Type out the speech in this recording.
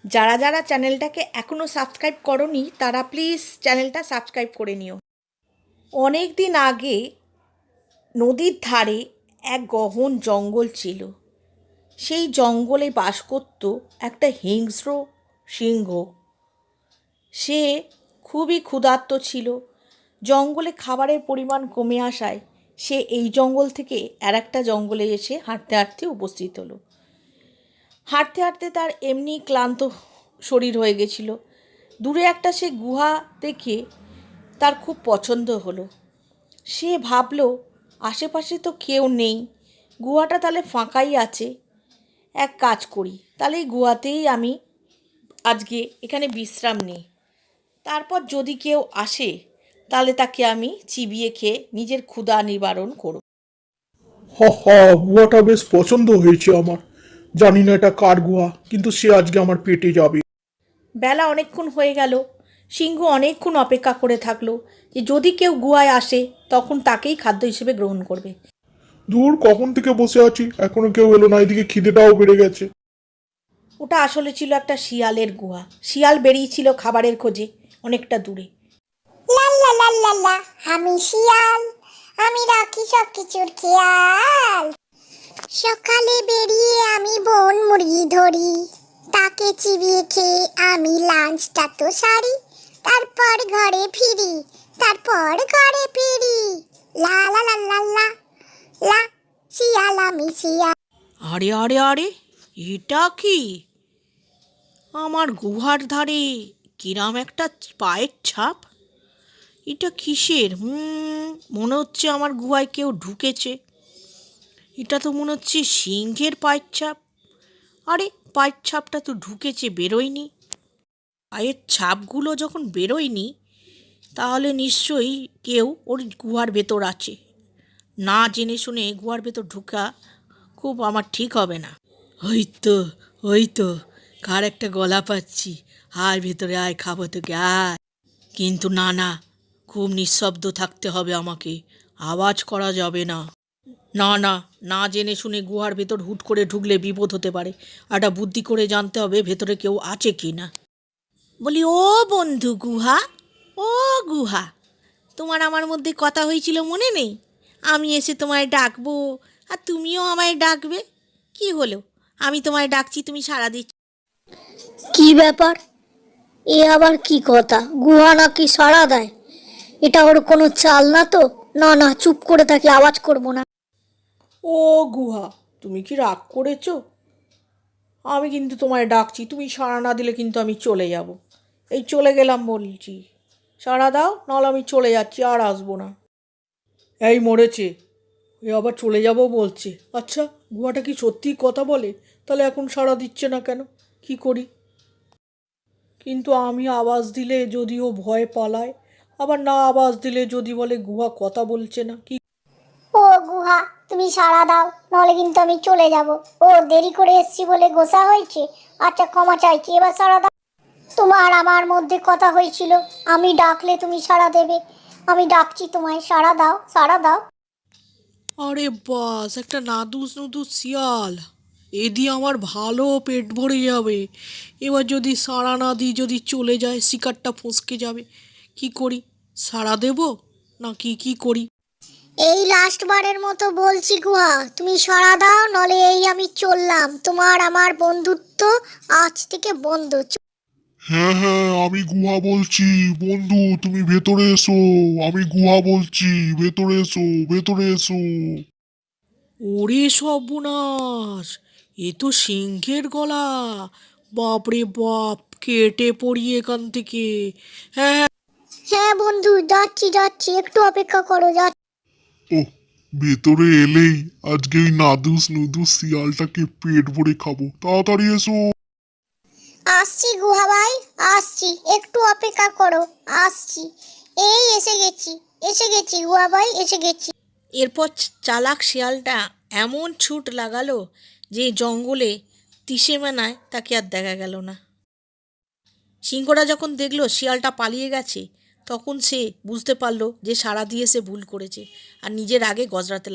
যারা যারা চ্যানেলটাকে এখনও সাবস্ক্রাইব করোনি তারা প্লিজ চ্যানেলটা সাবস্ক্রাইব করে নিও। অনেক দিন আগে নদীর ধারে এক গহন জঙ্গল ছিল। সেই জঙ্গলে বাস করত একটা হিংস্র সিংহ। সে খুবই ক্ষুধার্ত ছিল। জঙ্গলে খাবারের পরিমাণ কমে আসায় সে এই জঙ্গল থেকে আর একটা জঙ্গলে এসে হাঁটতে হাঁটতে উপস্থিত হলো। হাঁটতে হাঁটতে তার এমনি ক্লান্ত শরীর হয়ে গেছিল। দূরে একটা সে গুহা দেখে তার খুব পছন্দ হলো। সে ভাবলো আশেপাশে তো কেউ নেই, গুহাটা তাহলে ফাঁকাই আছে। এক কাজ করি, তাহলে এই গুহাতেই আমি আজকে এখানে বিশ্রাম নিই। তারপর যদি কেউ আসে তাহলে তাকে আমি চিবিয়ে খেয়ে নিজের ক্ষুধা নিবারণ করব। হা হা, গুহাটা বেশ পছন্দ হয়েছে আমার। জানি না এটা কার গুহা, কিন্তু সে আজকে আমার পেটে যাবে। বেলা অনেকক্ষণ হয়ে গেল। সিংহ অনেকক্ষণ অপেক্ষা করে থাকলো যে যদি কেউ গুহায় আসে তখন তাকেই খাদ্য হিসেবে গ্রহণ করবে। দূর, কখন থেকে বসে আছি, এখনো কেউ এলো না। এদিকে খিদেটাও বেড়ে গেছে। ওটা আসলে ছিল একটা শিয়ালের গুহা। শিয়াল বেরিয়েছিল খাবারের খোঁজে অনেকটা দূরে। লা লা লা লা লা, আমি শিয়াল, আমি রাখি সব কিছুর খেয়াল। সকালে বেরিয়ে আমি বন মুরগি ধরি, তাকে চিবিয়ে খেয়ে আমি লাঞ্চটা তো সারি। তারপর ঘরে ফিরি, লা লা লা লা লা লা, শিয়াল আমি শিয়াল। আরে আরে আরে, এটা কি? আমার গুহার ধারে কিরাম একটা পায়ের ছাপ। এটা কিসের? মনে হচ্ছে আমার গুহায় কেউ ঢুকেছে। এটা তো মনে হচ্ছে সিংহের পায়ের ছাপ। আরে, পায়ের ছাপটা তো ঢুকেছে, বেরোয়নি। পায়ের ছাপগুলো যখন বেরোয়নি তাহলে নিশ্চয়ই কেউ ওর গুহার ভেতর আছে। না জেনে শুনে গুহার ভেতর ঢুকা খুব আমার ঠিক হবে না। ওই তো, ওই তো, কার একটা গলা পাচ্ছি। আয় ভেতরে আয়, খাবো তোকে, আয়। কিন্তু না না, খুব নিঃশব্দ থাকতে হবে আমাকে, আওয়াজ করা যাবে না। না না, না জেনে শুনে গুহার ভেতর হুট করে ঢুকলে বিপদ হতে পারে। একটা বুদ্ধি করে জানতে হবে ভেতরে কেউ আছে কি না। বলি, ও বন্ধু গুহা, ও গুহা, তোমার আমার মধ্যে কথা হয়েছিল মনে নেই? আমি এসে তোমায় ডাকবো আর তুমিও আমায় ডাকবে। কি হলো, আমি তোমায় ডাকছি, তুমি সাড়া দিচ্ছ? কি ব্যাপার? এ আবার কি কথা? গুহা নাকি সাড়া দেয়? এটা ওর কোনো চাল না তো? না না, চুপ করে থাকি, আওয়াজ করব না। ও গুহা, তুমি কি রাগ করেছো? আমি কিন্তু তোমায় ডাকছি, তুমি সাড়া না দিলে কিন্তু আমি চলে যাব। এই চলে গেলাম বলছি, সাড়া দাও, নাহলে আমি চলে যাচ্ছি, আর আসবো না। এই মরেছে, এ আবার চলে যাব বলছে। আচ্ছা, গুহাটা কি সত্যিই কথা বলে? তাহলে এখন সাড়া দিচ্ছে না কেন? কি করি? কিন্তু আমি আওয়াজ দিলে যদিও ভয় পালায়, আবার না আওয়াজ দিলে যদি বলে গুহা কথা বলছে না, কি? ও গুহা, তুমি সাড়া দাও, নাহলে কিন্তু আমি চলে যাব। ও দেরি করে এসছি বলে গোসা হয়েছে। আচ্ছা, ক্ষমা চাইছি, এবার সাড়া দাও। তোমার আমার মধ্যে কথা হয়েছিল, আমি ডাকলে তুমি সাড়া দেবে। আমি ডাকছি তোমায়, সাড়া দাও, সাড়া দাও। আরে বাস, একটা নাদুস নুদুস শিয়াল, এ দিয়ে আমার ভালো পেট ভরে যাবে। এবার যদি সাড়া না দিই, যদি চলে যায়, শিকারটা ফসকে যাবে। কি করি, সাড়া দেব না কি করি? এই লাস্ট বারের মতো বলছি গুহা, তুমি সাড়া দাও, নলে এই আমি চললাম। তোমার আমার বন্ধুত্ব আজ থেকে বন্ধ। হ্যাঁ হ্যাঁ, আমি গুহা বলছি। বন্ধু, তুমি ভেতরে এসো। আমি গুহা বলছি, ভেতরে এসো, ভেতরে এসো। ওরে সর্বনাশ, এ তো সিংহের গলা। বাপরে বাপ, কেটে পড়ি এখান থেকে। হ্যাঁ হ্যাঁ। হ্যাঁ বন্ধু, যাচ্ছি যাচ্ছি, একটু অপেক্ষা করো, যাচ্ছি। ওহ, ভেতরে এলেই আজকে ওই নাদুস নুদুস শিয়ালটাকে পেট ভরে খাবো। তাড়াতাড়ি এসো। আসছি গুহা ভাই, আসছি, একটু অপেক্ষা করো, আসছি। এই এসে গেছি গুহা ভাই, এসে গেছি। এরপর চালাক শিয়ালটা এমন ছুট লাগালো যে জঙ্গলে ত্রিসীমানায় তাকে আর দেখা গেল না। সিংহটা যখন দেখলো শিয়ালটা পালিয়ে গেছে, তখন সে বুঝতে পারলো যে সাড়া দিয়ে সে ভুল করেছে আর নিজের আগে গজরাতে